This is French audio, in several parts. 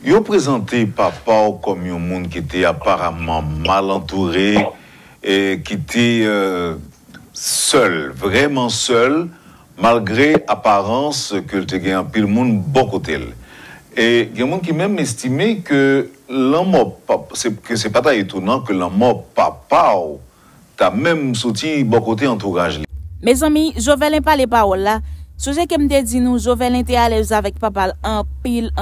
Ils ont présenté papa comme un monde qui était apparemment mal entouré et qui était seul, vraiment seul, malgré l'apparence que le gagné en pile monde bon côté. Et il y a des gens qui même estimé que l'homme, c'est pas très étonnant que l'homme papa t'a même sorti bon côté entourage. Mes amis, Jovelin pas les paroles là. Sujet que me dit nous, Jovelin était à l'aise avec papa en pile.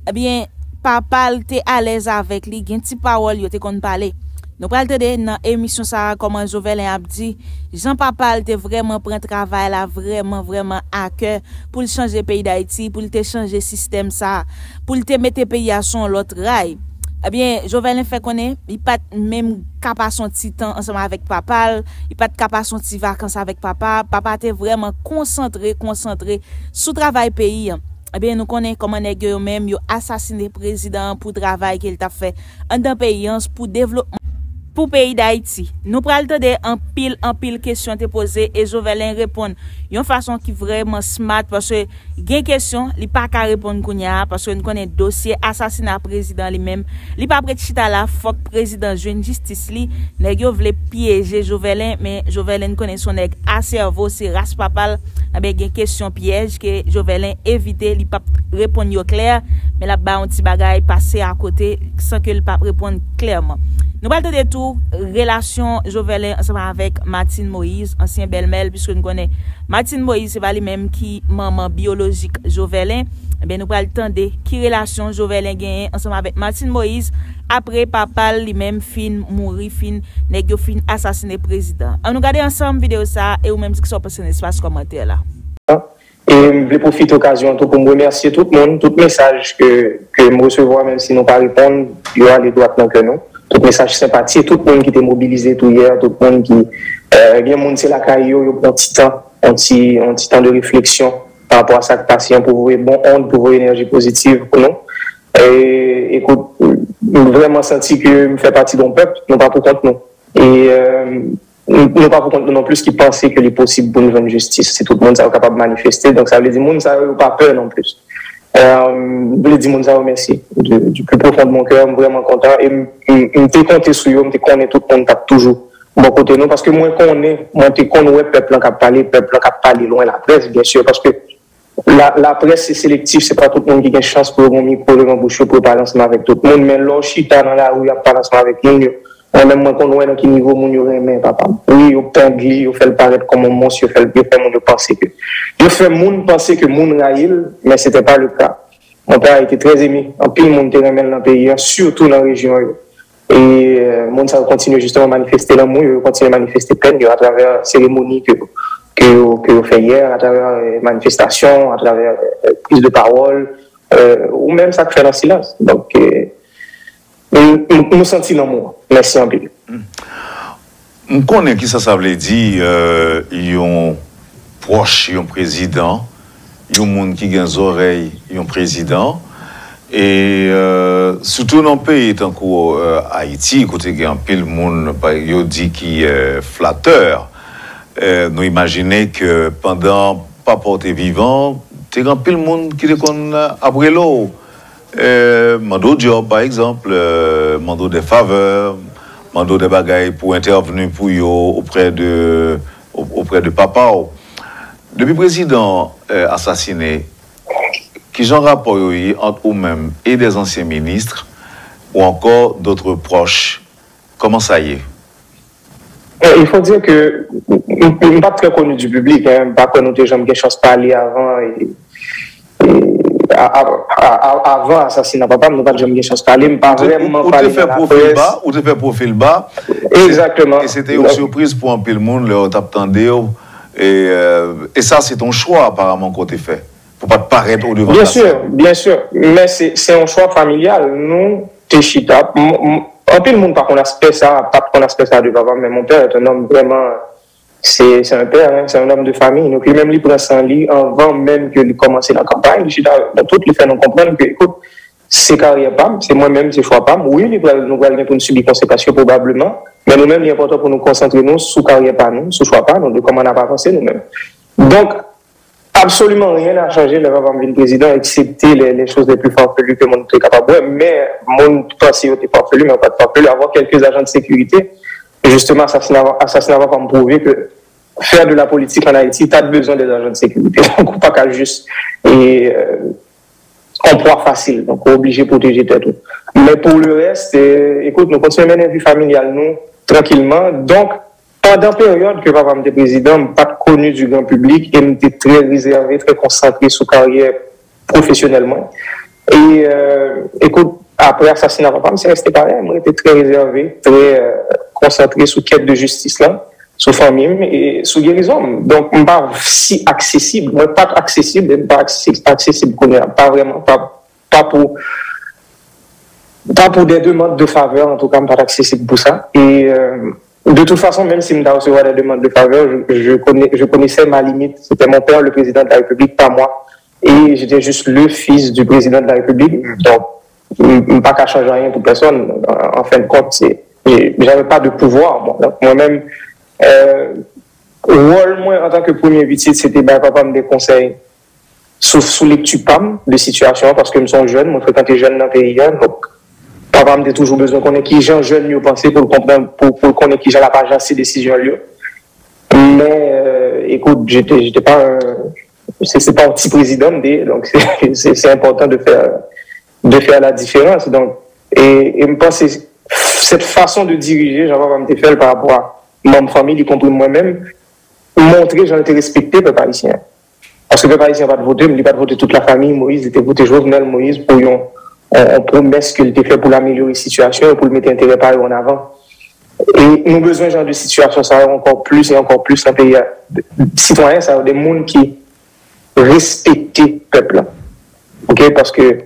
Eh bien, papa était à l'aise avec lui. Gen ti parole yo te kon parler. Nous pral tande dans émission ça comment Jovelin a dit Jean papa était vraiment prend travail là vraiment à cœur pour changer pays d'Haïti, pour te changer système ça, pour te mettre pays à son l'autre rail. Eh bien, Jovelin fait connaître, il pas même capable son petit temps ensemble avec papa, il pas capable son petit vacances avec papa. Papa était vraiment concentré sur travail pays. Eh bien, nous connaissons comment nèg yo même yo assassiné président pour travail qu'il t'a fait en dans pays pour développement pour pays d'Haïti. Nous pral tande en pile question te posée et Jovelin répond yon façon qui vraiment smart parce que gen question li pas ka répondre kounya parce que nous connaît dossier assassinat président lui-même li pas prêt chita la faut président joine justice li nèg yo vle piéger Jovelin mais Jovelin connaît son nèg à cerveau c'est race papal avec gen question piège que Jovelin éviter li pas répondre yo clair mais là ba un petit bagay passer à côté sans que il pas répondre clairement. Nous parlons de tout relation Jovelin ensemble avec Martine Moïse, ancien belle-mère, puisque nous connaissons Martine Moïse, c'est pas lui-même qui maman biologique Jovelin. Eh bien, nous parlons de qui relation Jovelin gagne ensemble avec Martine Moïse après papa lui-même fin mourir, fin nèg yo fin assassiné président. On nous regarder ensemble vidéo ça et ou même si sont passé dans espace commentaire là. Et je vais profiter de l'occasion pour me remercier tout le monde, tout message que je recevrai, même si nous pas répondre, il y aura les droits que nous. Tout message sympathique, tout le monde qui était mobilisé tout hier, tout le monde qui bien monde c'est la caillou, il y a un petit temps de réflexion par rapport à ça patient pour vous bon onde pour vos énergie positive pour nous. Et écoute, vraiment senti que je fais partie d'un peuple, non pas pour contre nous. Et non pas pour contre nous non plus qui pensaient que les possible pour nous une justice, c'est tout le monde ça capable de manifester, donc ça veut dire monde ça pas peur non plus. Je voulais dire ça merci du plus profond de mon cœur, je suis vraiment content et je me compté sur eux, je connais tout le monde toujours bon côté nous parce que moi je connais le peuple qui parle loin la presse bien sûr parce que la presse c'est sélectif, c'est pas tout le monde qui a une chance pour un micro le bouche pour parler ensemble avec tout le monde mais là chita dans la rue il parle ensemble avec nous moi-même moi connais dans quel niveau mon yo aimé papa oui au pingli au fait le paraître comme un monstre au fait mon penser que je fais moun penser que moun raïl mais c'était pas le cas. Mon père a été très aimé en pile monde te remet dans le pays surtout dans la région et monde ça continue justement à manifester l'amour continue à manifester peine à travers cérémonies que fait hier à travers manifestations à travers prise de parole ou même ça que fait dans le silence donc nous sentons l'amour. Merci un peu. On connaît qui ça veut dire, ils ont proche, ils ont président, ils ont monde qui a des oreilles, ils ont président. Et surtout dans le pays, tant qu'Haïti, côté il y a un pile monde, il dit qui est flatteur. Nous imaginons que pendant papa était vivant, il y a un pile monde qui est après l'eau. Mando job par exemple, mando des faveurs, mando des bagailles pour intervenir pour yo auprès de papa. Depuis le président assassiné, qui j'en rapport entre eux-mêmes et des anciens ministres ou encore d'autres proches, comment ça y est? Il faut dire que je ne suis pas très connu du public, hein, pas que nous avons jamais eu chance de parler avant avant l'assassinat papa, nous n'avons jamais eu chance de parler, mais pas vraiment parler. Ou te fait profil bas. Exactement. Et c'était une surprise pour un peu le monde, leur t'attendait. Et ça, c'est ton choix apparemment qu'on t'a fait. Pour pas te paraître au devant. Bien sûr. Mais c'est un choix familial. Nous, t'es chita. Un peu le monde, par contre, aspect ça, pas qu'on aspect ça de papa, mais mon père est un homme vraiment. C'est un père, hein, c'est un homme de famille. Donc, lui-même, il prend son lit avant même qu'il commence la campagne. Dans toutes les faits, nous comprenons que, écoute, c'est carrière PAM, c'est moi-même, c'est choix PAM. Oui, nous allons pour nous subir conséquences probablement, mais nous-mêmes, il est important pour nous concentrer nous sur carrière PAM, sur choix PAM, donc comment on n'a pas pensé nous-mêmes. Donc, Absolument rien n'a changé le papa venu président, excepté les choses les plus farfelues que mon était capable de. Mais mon pensée était farfelu, mais pas de farfelu. Avoir quelques agents de sécurité, justement, assassinat va pas me prouver que faire de la politique en Haïti, tu as besoin des agents de sécurité. Donc, pas qu'à juste emploi facile. Donc, on est obligé de protéger tout. Mais pour le reste, écoute, nous continuons à mener une vie familiale, nous, tranquillement. Donc, pendant la période que papa était président, pas connu du grand public et était très réservé, très concentré sur la carrière professionnellement. Et écoute, après l'assassinat de papa, c'est resté pareil. Moi, j'étais très réservé, très concentré sur quête de justice là, sur famille et sur guérison. Donc, je ne suis pas si accessible. Moi, pas accessible, je ne suis pas accessible, pas vraiment, pas pour des demandes de faveur, en tout cas, je ne suis pas accessible pour ça. Et de toute façon, même si je me recevoir des demandes de faveur, je connaissais ma limite. C'était mon père, le président de la République, pas moi. Et j'étais juste le fils du président de la République. Donc, je ne pas qu'à changer rien pour personne. En fin de compte, j'avais pas de pouvoir. Moi-même, rôle, moi, en tant que premier victime, c'était papa me des conseils sous lecture PAM de situation, parce que je suis jeune, moi, fréquentais jeune dans le pays. Donc, papa me toujours besoin qu'on ait qui gens jeunes mieux penser pour comprendre, pour qu'on ait qui gens la pas ces décisions lieu. Mais, écoute, j'étais pas c'est pas un petit président, donc c'est important de faire la différence. Donc, et me penser, cette façon de diriger, j'en vais me faire par rapport à ma famille, y compris moi-même, montrer que j'en étais respecté, peuple haïtien. Parce que le peuple haïtien n'a pas voté, il n'a pas voté toute la famille, Moïse, il était voté Jovenel Moïse pour une promesse qu'il était fait pour l'améliorer la situation et pour le mettre intérêt par eux en avant. Et nous avons besoin de genre de situation, ça va encore plus et encore plus dans le pays. Citoyens, ça va des gens qui respectent le peuple. Okay? Parce que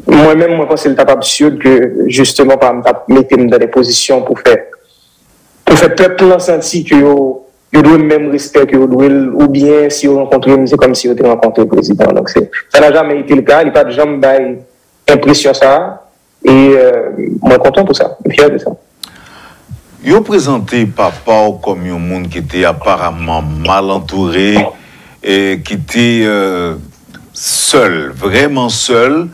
moi-même, moi, je pense que c'est le tape absurde que justement, par exemple, mettre dans des positions pour faire peuple senti que vous doit même respect que vous doit, ou bien si vous rencontrez, c'est comme si vous avez rencontré le président. Donc, ça n'a jamais été le cas, il n'y a pas de jamais impression ça, et moi, content pour ça, fier de ça. Vous présentez papa comme un monde qui était apparemment mal entouré et qui était seul, vraiment seul,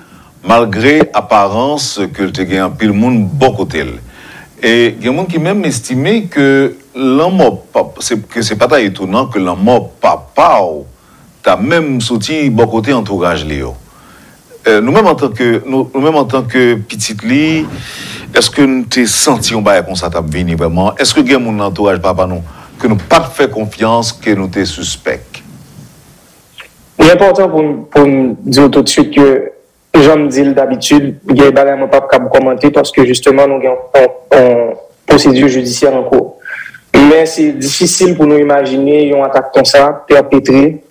malgré l'apparence que tu as un pile monde bon côté. Et il y a des gens qui même estimé que l'homme, c'est pas très étonnant que l'homme papa t'a même sorti bon côté entourage Léo. Nous-mêmes en tant que petite lit, est-ce que nous t'es senti on va comme ça t'a venu vraiment? Est-ce que il y a mon entourage papa nous que nous pas fait confiance, que nous t'es suspect? Il est important pour nous dire tout de suite que j'en dis d'habitude, il y a des choses pas commenter parce que justement nous avons une procédure judiciaire en cours. Mais c'est difficile pour nous imaginer une attaque comme ça, perpétrée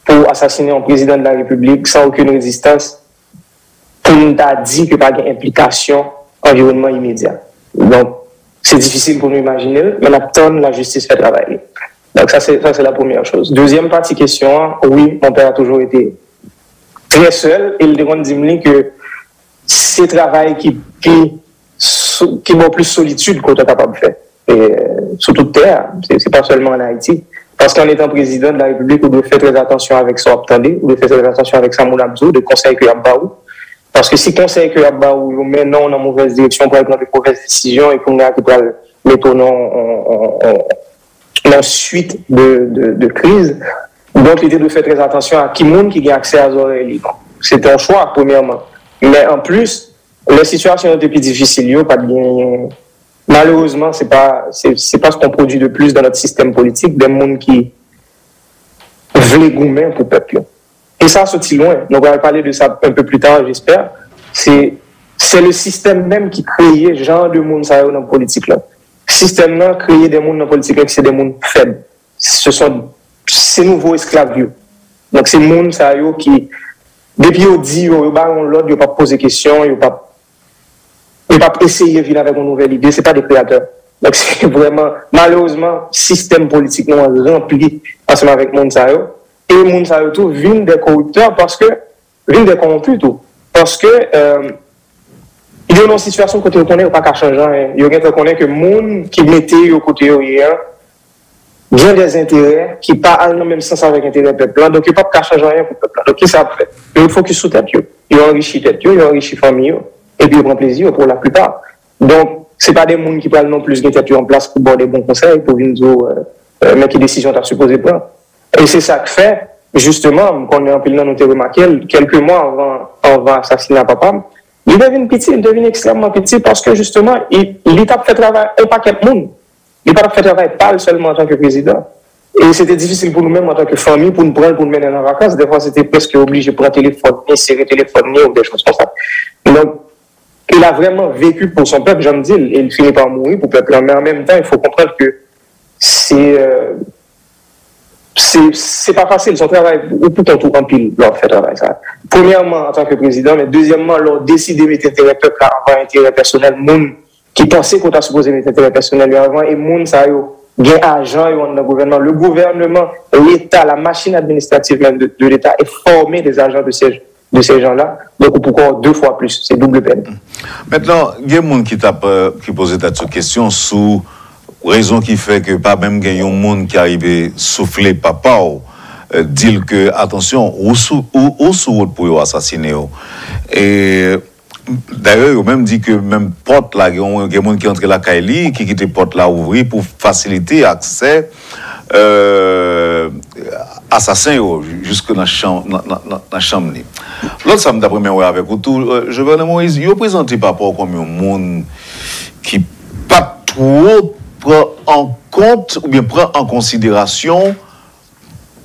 pour assassiner un président de la République sans aucune résistance, pour nous dire qu'il n'y a pas d'implication environnement immédiat. Donc, c'est difficile pour nous imaginer, mais on attend la justice fait travailler. Donc, ça, c'est la première chose. Deuxième partie question, oui, mon père a toujours été très seul, et il dit que c'est travail qui est plus solitude qu'on est capable de faire. Et sur toute terre, c'est pas seulement en Haïti. Parce qu'en étant président de la République, on doit faire très attention avec son obtendé, on doit faire très attention avec Samoul Abdou, de conseil que Abbaou. Parce que si conseil que Abbaou met non dans mauvaise direction pour prendre de mauvaises décisions et qu'on a qui va mettre en suite de crise, donc l'idée de faire très attention à qui monde qui a accès à les oreilles. C'est un choix, premièrement. Mais en plus, la situation est plus difficile, pas bien. Malheureusement, c'est pas ce qu'on produit de plus dans notre système politique, des gens qui veulent goumer pour le peuple. Et ça, c'est loin. Donc, on va parler de ça un peu plus tard, j'espère. C'est le système même qui crée genre de monde dans la politique. Le système là crée des gens dans la politique, c'est des gens faibles. Ce sont ces nouveaux esclaves. Donc, c'est des gens qui, depuis qu'ils disent, ils ne vont pas poser des questions, ils ne vont pas essayer de venir avec une nouvelle idée, ce n'est pas des créateurs. Donc, c'est vraiment, malheureusement, le système politique nous rempli ensemble avec les gens. Et les gens tout viennent des corrupteurs parce que, viennent des corrompus tout. Parce que, il y a une situation côté on connaît pas qu'à changer. Il y a quelqu'un connaît que les gens qui mettaient au côté hier, bien des intérêts qui partent dans le même sens avec l'intérêt du peuple. Donc, il ne peut pas changer rien pour le peuple. Donc, qu'est-ce que ça fait? Il focus sur tête, il enrichit tête, il enrichit famille, et puis il prend plaisir pour la plupart. Donc, ce n'est pas des gens qui prennent non plus tête en place pour boire des bons conseils, pour venir dire, mais quelle décision tu as supposé prendre. Et c'est ça que fait, justement, quand on est en pile dans nos remarqué, quelques mois avant assassiner papa, il devient petit, il devient extrêmement petit parce que justement, il a fait travail un paquet de monde. Il n'a pas fait travail pas seulement en tant que président. Et c'était difficile pour nous-mêmes en tant que famille, pour nous prendre, pour nous mener en vacances. Des fois, c'était presque obligé de prendre un téléphone, insérer le téléphone, ou des choses comme ça. Donc, il a vraiment vécu pour son peuple, j'en dis, et il finit par mourir pour le peuple. Mais en même temps, il faut comprendre que c'est pas facile. Son travail, ou pourtant tout rempli, leur fait travail, ça. Premièrement, en tant que président, mais deuxièmement, leur décider de mettre intérêt peuple avant intérêt personnel, monde qui pensait qu'on t'a supposé mettre intérêt personnel avant, et monde, ça, bien agent dans le gouvernement, l'État, la machine administrative même de l'État est formée des agents de ces gens-là. Donc, pourquoi 2 fois plus? C'est double peine. Maintenant, il y a des gens qui posent cette question sous raison qui fait que pas même il y a des gens qui arrivent à souffler papa ou dire que, attention, ou sous pour assassiner. Et d'ailleurs, ils ont même dit que même porte là, il y a des gens qui entrent la Kaili, qui quittent porte là ouvrir pour faciliter l'accès assassin jusque dans la chambre. L'autre, ça me d'après moi avec vous tout, je veux dire, Moïse, il présenté par rapport comme un monde qui pas trop prend en compte ou bien prend en considération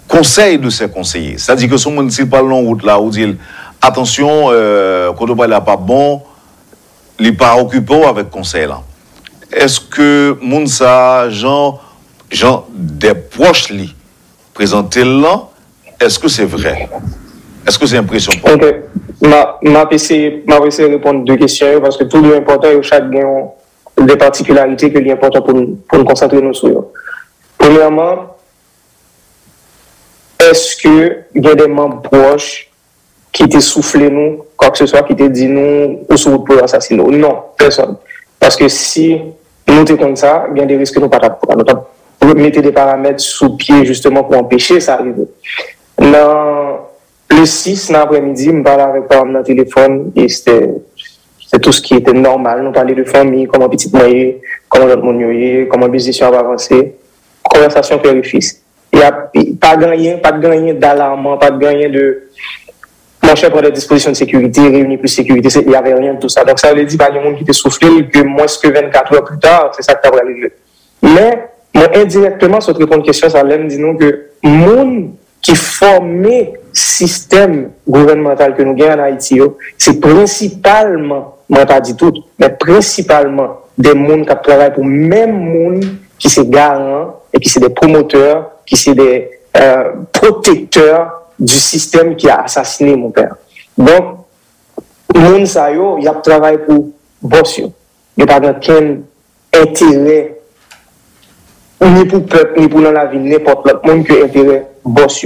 conseil de ses conseillers. C'est-à-dire que son monde, s'il parle long route là, ou dit attention, quand on parle pas bon, il n'est pas occupé avec conseil là. Est-ce que Mounsa, genre des proches li présenter là, est-ce que c'est vrai? Est-ce que c'est impression? Ok, m'a essayé de répondre 2 questions parce que tout est important et chaque gain des particularités que est important pour nous concentrer nous sur. Premièrement, est-ce que il y a des membres proches qui t'ont soufflé nous, quoi que ce soit, qui t'ont dit nous, ou sur pour assassiner? Non, personne. Parce que si nous sommes comme ça, il y a des risques que nous ne pouvons pas. Nous mettons des paramètres sous pied justement pour empêcher ça d'arriver. Le 6, l'après-midi, je me parlais avec par mon téléphone et c'était tout ce qui était normal. Nous parlait de famille, comment petit moyen, comment notre monde est, comment le business va avancer. Conversation père et fils. Il n'y a pas de gagner d'alarme, pas de gagner de mon chef prend des dispositions de sécurité, réunir plus de sécurité, il n'y avait rien de tout ça. Donc ça veut dire qu'il y a des gens qui étaient soufflés, que moins que 24 heures plus tard, c'est ça qui va arriver. Mais moi, indirectement, sur répondre à la question, ça l'aime dire nous que les gens qui forment le système gouvernemental que nous avons en Haïti, c'est principalement, moi pas dit tout, mais principalement des gens qui travaillent pour même gens qui sont garants et qui sont des promoteurs, qui sont des protecteurs du système qui a assassiné mon père. Donc, les gens, ils travaillent pour boss. Il n'y a pas aucun intérêt ni pour le peuple, ni pour la vie, n'importe l'autre monde que intérêt boss.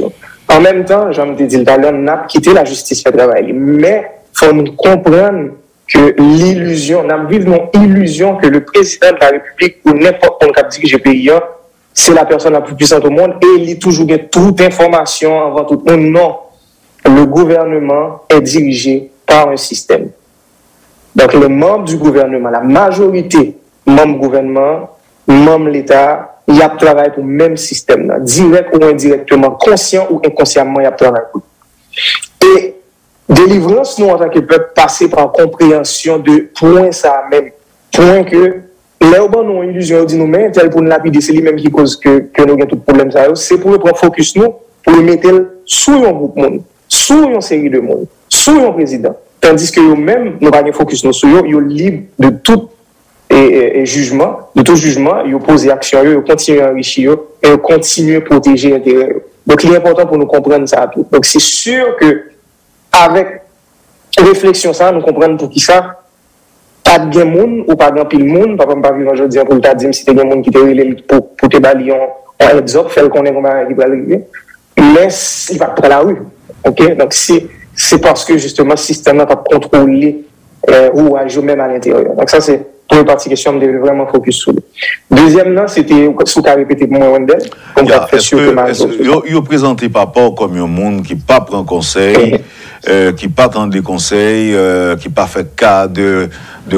En même temps, j'aime te dire tout à l'heure, on a quitté la justice fait travail. Mais il faut nous comprendre que l'illusion, on a vécu une illusion que le président de la République ou n'importe quel cap dirige le pays, c'est la personne la plus puissante au monde et il a toujours toute information avant tout le monde. Non. Le gouvernement est dirigé par un système. Donc, les membres du gouvernement, la majorité membres du gouvernement, membres de l'État, il y a travaillé pour le même système, là, direct ou indirectement, conscient ou inconsciemment, il y a travaillé pour. Et délivrance, nous, en tant que peuple, passer par compréhension de point ça même, point que là où nous avons une illusion, on dit nous, mais tel pour nous lapider, c'est lui-même qui cause que nous avons tout problème, c'est pour prendre focus nous, pour le mettre sous un groupe monde, sous une série de monde, sous un président. Tandis que nous-mêmes, nous n'avons pas focus nous sur eux, ils sont libres de tout jugement, ils posent action, ils continuent à enrichir, et ils continuent à protéger l'intérêt. Donc, il est important pour nous comprendre ça. Donc, c'est sûr que, avec réflexion, ça, nous comprenons pour qui ça, pas de gain monde ou pas de pile monde, par exemple, pas vivre aujourd'hui pour te dire si tu as des gens qui te relèvent pour te balayer en heads up, faire qu'on est comment il va arriver, mais il va prendre la rue. Ok? Donc, c'est parce que justement, le système n'a pas contrôlé ou agir même à l'intérieur. Donc, ça, c'est Pour une partie question, on devait vraiment focus sur lui. Deuxième, c'était sous qu'a répété pour moi, Wendell. Comme ça fait sûr que vous présentez papa comme un monde qui pas prend conseil, qui pas prend des conseils, qui pas fait cas de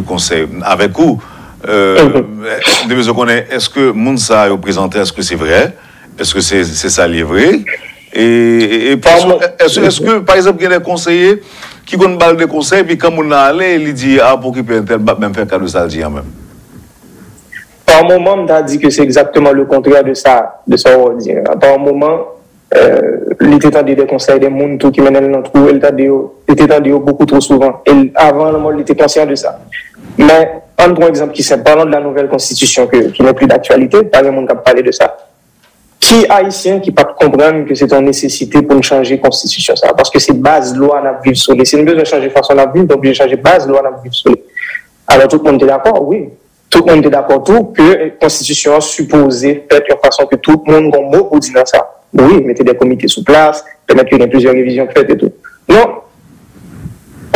conseils. Avec vous, est-ce que monde ça est présenté, est-ce que c'est vrai? Est-ce que c'est ça livré? Et est-ce que, par exemple, il y a des conseillers qui ont une balle de conseils, puis quand on a allé, il dit, ah, pour qu'il peut même faire cas de ça, dit même. Par moment, on a dit que c'est exactement le contraire de ça, on dit. Par moment, il était tendu des conseils des gens qui menaient dans le trou, il était tendu beaucoup trop souvent. Et avant, il était conscient de ça. Mais, un bon exemple qui s'est parlant de la nouvelle constitution qui n'est plus d'actualité, pas le monde qui a parlé de ça. Qui haïtien qui peut comprendre que c'est une nécessité pour nous changer la constitution ça parce que c'est base loi à vivre sur les. Si nous besoin changer façon de vivre, donc changer base loi à vivre sur les. Alors tout le monde est d'accord, oui. Tout le monde est d'accord que la constitution supposée faire de façon que tout le monde a un mot pour dire ça. Oui, mettez des comités sous place, permettre qu'il y ait plusieurs révisions faites et tout. Non.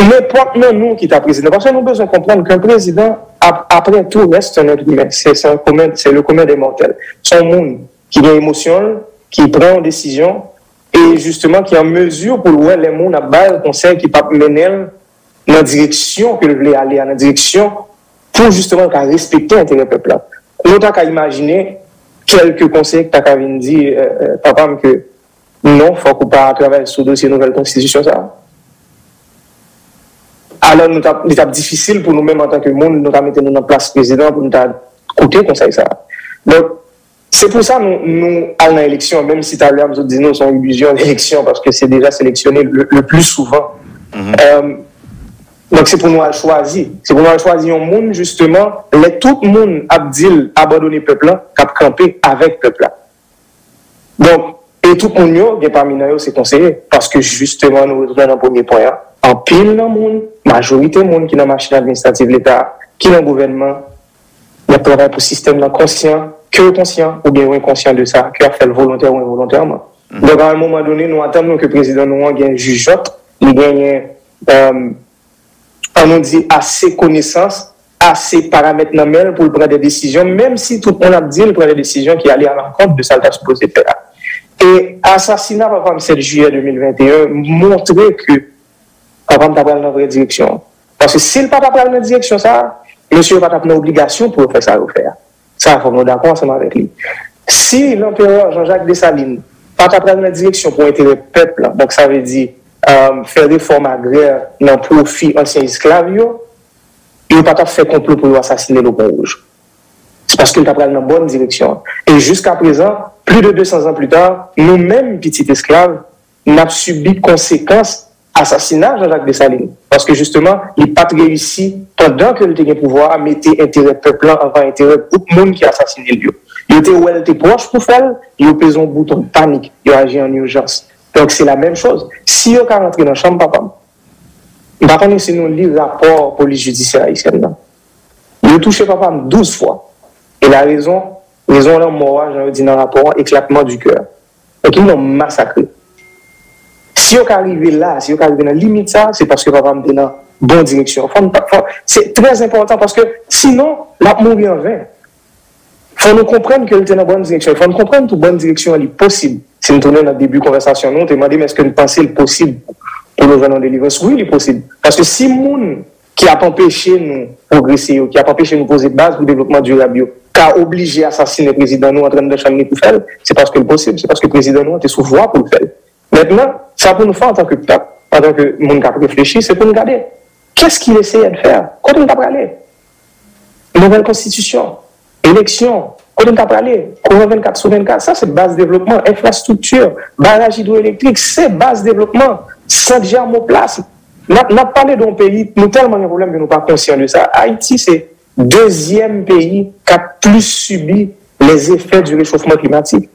Mais pas nous qui t'a président. Parce que nous avons besoin de comprendre qu'un président, après tout, reste un être humain. C'est le commun des mortels. Son monde qui a émotion, qui prend une décision, et justement qui est en mesure pour voir les gens à bas le conseil qui peut mener dans la direction que voulait aller, dans la direction pour justement respecter l'intérêt du peuple. Nous avons qu'à imaginer quelques conseils que tu as dit, papa, que non, il faut qu'on pas travailler sur le dossier de nouvelle constitution. Ça. Alors, c'est difficile pour nous-mêmes en tant que monde, nous mettre nous en place président pour nous écouter conseil ça. Donc, c'est pour ça que nous allons à l'élection, même si tout à l'heure, nous disons que c'est une illusion d'élection, parce que c'est déjà sélectionné le plus souvent. Donc, c'est pour nous à choisir. C'est pour nous à choisir un monde, justement, tout le monde a dit abandonner le peuple, qui a campé avec le peuple. Donc, et tout le monde, parmi nous, c'est conseillé, parce que justement, nous retrouvons dans le premier point, en pile dans le monde, majorité du monde qui est dans la machine administrative de l'État, qui est dans le gouvernement, il travaille pour le système conscient, que conscient ou bien inconscient de ça, qui a fait le volontaire ou involontairement. Donc, à un moment donné, nous attendons que le président nous gagne jugeote, il gagne, on dit, assez connaissances, assez paramètres normaux pour prendre des décisions, même si tout le monde a dit qu'il prend des décisions qui allaient à l'encontre de ça qu'il a supposé faire. Et assassinat, par exemple, 7 juillet 2021, montrait que, avant de prendre dans la vraie direction. Parce que s'il ne peut pas prendre dans la direction, ça, monsieur n'a pas l'obligation pour faire ça refaire. Ça, il faut nous d'accord ensemble avec lui. Si l'empereur Jean-Jacques Dessalines n'a pas prendre la direction pour intérêt peuple, donc ça veut dire faire des réformes agraires dans le profit ancien esclaves, il n'a pas fait complot pour assassiner le Pont Rouge. C'est parce qu'il n'a pas pris dans la bonne direction. Et jusqu'à présent, plus de 200 ans plus tard, nous-mêmes, petits esclaves, n'avons subi conséquences assassinat Jean-Jacques Dessalines. Parce que justement, il n'a pas réussi, pendant que le pouvoir, à mettre intérêt peuple avant intérêt tout le monde qui a assassiné lui. Il était proche pour faire, il a pesé un bouton de panique, il a agi en urgence. Donc c'est la même chose. Si on rentre dans la chambre, papa, je ne sais pas si nous lisons le rapport police judiciaire haïtienne. Il a touché papa 12 fois. Et la raison là, moi, j'en dit dans le rapport, éclatement du cœur. Donc ils l'ont massacré. Si on arrive là, si on arrive dans la limite, ça, c'est parce que papa me donne dans la bonne direction. C'est très important parce que sinon, la mourir en vain. Il faut nous comprendre que était dans la bonne direction. Il faut nous comprendre que la bonne direction est possible. Si nous tournons dans le début de la conversation, nous demandons est-ce que nous pensons le possible pour nous venir en délivrance. Oui, il est possible. Parce que si moun qui a empêché nous progresser, qui a empêché nous poser base pour le développement durable, qui a obligé à assassiner le président nous en train de changer pour faire, c'est parce que c'est possible. C'est parce que le président nous était sous voie pour le faire. Maintenant, ça pour nous faire en tant que peuple, en tant que monde qui a réfléchi, c'est pour nous regarder. Qu'est-ce qu'il essayait de faire? Quand on t'a parlé? Nouvelle constitution, élection, quand on t'a parlé? 24 sur 24, ça c'est base développement, infrastructure, barrage hydroélectrique, c'est base développement, sans germe au place. On a parlé d'un pays, nous tellement de problèmes que nous ne sommes pas conscients de ça. Haïti, c'est le deuxième pays qui a plus subi les effets du réchauffement climatique.